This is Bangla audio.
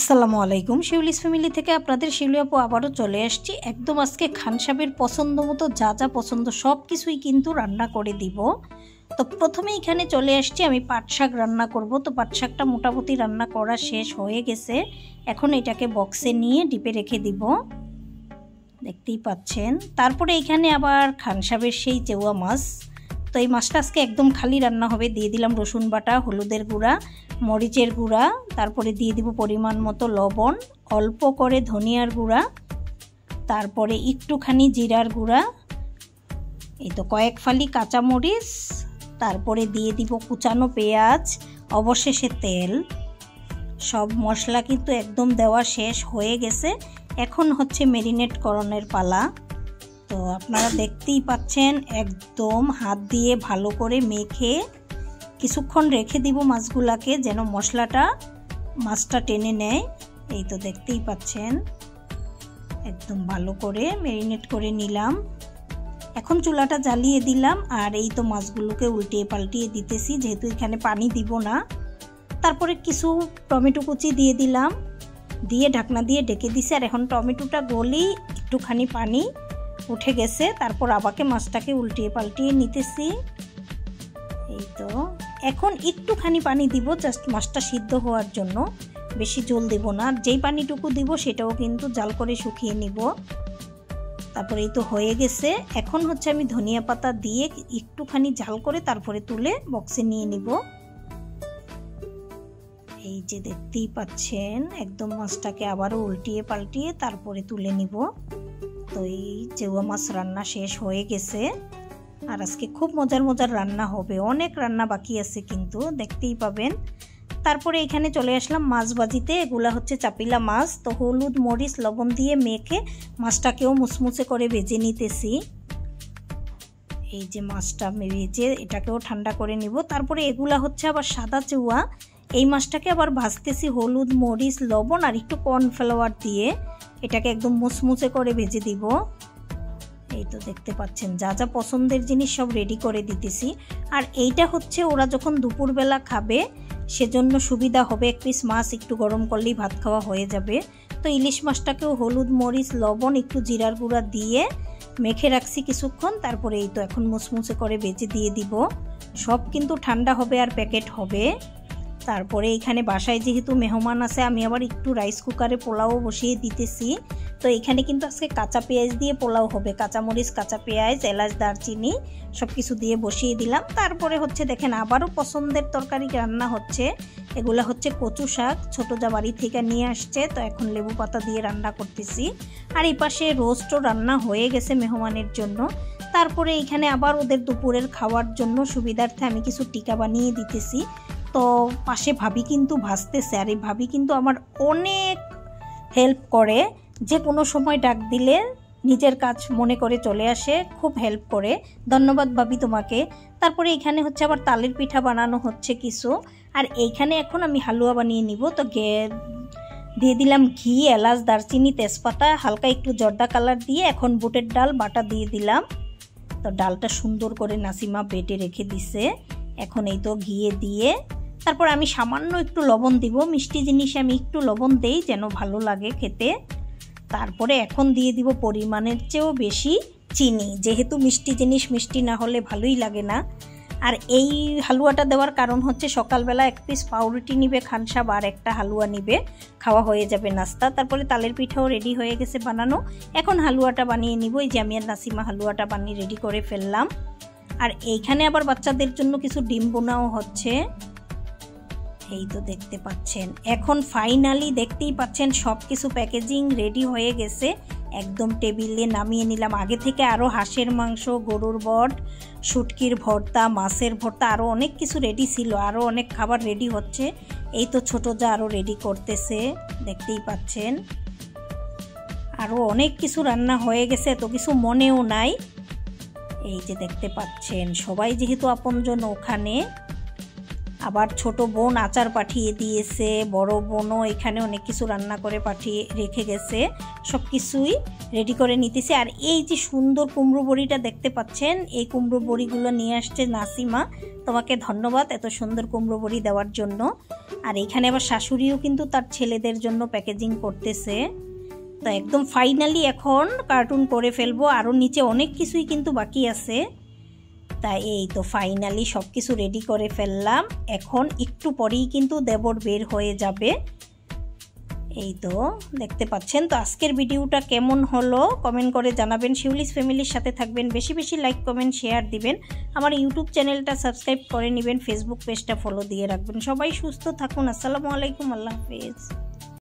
আসসালামু আলাইকুম। শিউলিস ফ্যামিলি থেকে আপনাদের শিউলি আপু আবারও চলে আসছি। একদম আজকে খান সাহেবের পছন্দ মতো যা যা পছন্দ সব কিছুই কিন্তু রান্না করে দিব। তো প্রথমে এখানে চলে আসছি, আমি পাট শাক রান্না করব। তো পাট শাকটা মোটামুটি রান্না করা শেষ হয়ে গেছে। এখন এটাকে বক্সে নিয়ে ডিপে রেখে দিব, দেখতেই পাচ্ছেন। তারপরে এখানে আবার খান সাহেবের সেই চেওয়া মাছ। তো এই মাছটা আজকে একদম খালি রান্না হবে। দিয়ে দিলাম রসুন বাটা, হলুদের গুঁড়া, মরিচের গুঁড়া, তারপরে দিয়ে দিব পরিমাণ মতো লবণ, অল্প করে ধনিয়ার গুঁড়া, তারপরে একটুখানি জিরার গুঁড়া, এই তো কয়েক ফালি কাঁচামরিচ, তারপরে দিয়ে দিব কুচানো পেঁয়াজ, অবশেষে তেল। সব মশলা কিন্তু একদম দেওয়া শেষ হয়ে গেছে। এখন হচ্ছে ম্যারিনেট করানোর পালা। তো আপনারা দেখতেই পাচ্ছেন, একদম হাত দিয়ে ভালো করে মেখে কিছুক্ষণ রেখে দিব মাছগুলাকে, যেন মশলাটা মাছটা টেনে নেয়। এই তো দেখতেই পাচ্ছেন, একদম ভালো করে ম্যারিনেট করে নিলাম। এখন চুলাটা জ্বালিয়ে দিলাম, আর এই তো মাছগুলোকে উল্টিয়ে পাল্টিয়ে দিতেছি, যেহেতু এখানে পানি দিব না। তারপরে কিছু টমেটো কুচি দিয়ে দিলাম, দিয়ে ঢাকনা দিয়ে ঢেকে দিছি। আর এখন টমেটোটা গলি একটুখানি পানি উঠে গেছে, তারপর আবাকে মাছটাকে উল্টিয়ে পাল্টিয়ে নিতেছি। এই তো এখন একটুখানি পানি দিব, জাস্ট মাছটা সিদ্ধ হওয়ার জন্য, বেশি জল দেব না। যেই পানিটুকু দিব সেটাও কিন্তু জাল করে শুকিয়ে নিব। তারপরে এই তো হয়ে গেছে। এখন হচ্ছে আমি ধনিয়া পাতা দিয়ে একটুখানি জাল করে তারপরে তুলে বক্সে নিয়ে নিব। এই যে দেখতেই পাচ্ছেন, একদম মাছটাকে আবারও উল্টিয়ে পাল্টিয়ে তারপরে তুলে নিব। তো এই চেওয়া মাছ রান্না শেষ হয়ে গেছে। আর আজকে খুব মজার মজার রান্না হবে, অনেক রান্না বাকি আছে কিন্তু দেখতেই পাবেন। তারপরে এখানে চলে আসলাম মাছ ভাজিতে। এগুলা হচ্ছে চাপিলা মাছ। তো হলুদ মরিচ লবণ দিয়ে মেখে মাছটাকেও মুচমুচে করে ভেজে নিতেছি। এই যে মাছটা ভেজে এটাকেও ঠান্ডা করে নিব। তারপরে এগুলা হচ্ছে আবার সাদা চেওয়া। এই মাছটাকে আবার ভাজতেছি হলুদ মরিচ লবণ আর একটু কর্নফ্লাওয়ার দিয়ে, এটাকে একদম মুচমুচে করে ভেজে দিব। এই তো দেখতে পাচ্ছেন, যা যা পছন্দের জিনিস সব রেডি করে দিতেছি। আর এইটা হচ্ছে ওরা যখন দুপুরবেলা খাবে সেজন্য সুবিধা হবে। এক পিস মাছ একটু গরম করলেই ভাত খাওয়া হয়ে যাবে। তো ইলিশ মাছটাকেও হলুদ মরিচ লবণ একটু জিরার গুঁড়া দিয়ে মেখে রাখছি কিছুক্ষণ। তারপরে এই তো এখন মুচমুচে করে ভেজে দিয়ে দিব। সব কিন্তু ঠান্ডা হবে আর প্যাকেট হবে। তারপরে এখানে বাসায় যেহেতু মেহমান আছে, আমি আবার একটু রাইস কুকারে পোলাও বসিয়ে দিতেছি। তো এখানে কিন্তু আজকে কাঁচা পেঁয়াজ দিয়ে পোলাও হবে, কাঁচামরিচ কাঁচা পেঁয়াজ এলাচ দারচিনি সব কিছু দিয়ে বসিয়ে দিলাম। তারপরে হচ্ছে দেখেন আবারও পছন্দের তরকারি রান্না হচ্ছে। এগুলা হচ্ছে কচু শাক, ছোট যা বাড়ি থেকে নিয়ে আসছে। তো এখন লেবু পাতা দিয়ে রান্না করতেছি। আর এই পাশে রোস্টও রান্না হয়ে গেছে মেহমানের জন্য। তারপরে এখানে আবার ওদের দুপুরের খাওয়ার জন্য সুবিধার্থে আমি কিছু টিকা বানিয়ে দিতেছি। তো পাশে ভাবি কিন্তু ভাজতেছে, আর এই ভাবি কিন্তু আমার অনেক হেল্প করে। যে কোনো সময় ডাক দিলে নিজের কাজ মনে করে চলে আসে, খুব হেল্প করে। ধন্যবাদ ভাবি তোমাকে। তারপরে এখানে হচ্ছে আবার তালের পিঠা বানানো হচ্ছে কিছু। আর এইখানে এখন আমি হালুয়া বানিয়ে নিব। তো দিয়ে দিলাম ঘি, এলাচ দারচিনি তেজপাতা, হালকা একটু জর্দা কালার দিয়ে এখন বুটের ডাল বাটা দিয়ে দিলাম। তো ডালটা সুন্দর করে নাসিমা বেটে রেখে দিছে। এখন এই তো ঘিয়ে দিয়ে তারপর আমি সামান্য একটু লবণ দিব। মিষ্টি জিনিসে আমি একটু লবণ দেই যেন ভালো লাগে খেতে। তারপরে এখন দিয়ে দিব পরিমাণের চেয়েও বেশি চিনি, যেহেতু মিষ্টি জিনিস মিষ্টি না হলে ভালোই লাগে না। আর এই হালুয়াটা দেওয়ার কারণ হচ্ছে সকালবেলা এক পিস পাউরুটি নিবে খান সাহেব, আর একটা হালুয়া নিবে, খাওয়া হয়ে যাবে নাস্তা। তারপরে তালের পিঠাও রেডি হয়ে গেছে বানানো। এখন হালুয়াটা বানিয়ে নিব। এই যে আমি আর নাসিমা হালুয়াটা বানিয়ে রেডি করে ফেললাম। আর এইখানে আবার বাচ্চাদের জন্য কিছু ডিম বোনাও হচ্ছে। এই তো দেখতে পাচ্ছেন, এখন ফাইনালি দেখতেই পাচ্ছেন সব কিছু প্যাকেজিং রেডি হয়ে গেছে। একদম টেবিলে নামিয়ে নিলাম। আগে থেকে আরও হাঁসের মাংস, গরুর বট, শুটকির ভর্তা, মাছের ভর্তা, আরও অনেক কিছু রেডি ছিল। আরও অনেক খাবার রেডি হচ্ছে। এই তো ছোটো যা আরও রেডি করতেছে, দেখতেই পাচ্ছেন। আরও অনেক কিছু রান্না হয়ে গেছে, এত কিছু মনেও নাই। এই যে দেখতে পাচ্ছেন, সবাই যেহেতু আপনজন ওখানে। আবার ছোট বোন আচার পাঠিয়ে দিয়েছে, বড় বোনও এখানে অনেক কিছু রান্না করে পাঠিয়ে রেখে গেছে। সব কিছুই রেডি করে নিতেছে। আর এই যে সুন্দর কুমড়ো বড়িটা দেখতে পাচ্ছেন, এই কুমড়ো বড়িগুলো নিয়ে আসছে নাসিমা। তোমাকে ধন্যবাদ এত সুন্দর কুমড়ো বড়ি দেওয়ার জন্য। আর এখানে আবার শাশুড়িও কিন্তু তার ছেলেদের জন্য প্যাকেজিং করতেছে। তো একদম ফাইনালি এখন কার্টুন করে ফেলবো, আরও নিচে অনেক কিছুই কিন্তু বাকি আছে। তাই এই তো ফাইনালি সব কিছু রেডি করে ফেললাম। এখন একটু পরেই কিন্তু দেবর বের হয়ে যাবে। এই তো দেখতে পাচ্ছেন। তো আজকের ভিডিওটা কেমন হলো কমেন্ট করে জানাবেন। শিউলিস ফ্যামিলির সাথে থাকবেন, বেশি বেশি লাইক কমেন্ট শেয়ার দিবেন। আমার ইউটিউব চ্যানেলটা সাবস্ক্রাইব করে নেবেন, ফেসবুক পেজটা ফলো দিয়ে রাখবেন। সবাই সুস্থ থাকুন। আসসালামু আলাইকুম, আল্লাহ হাফেজ।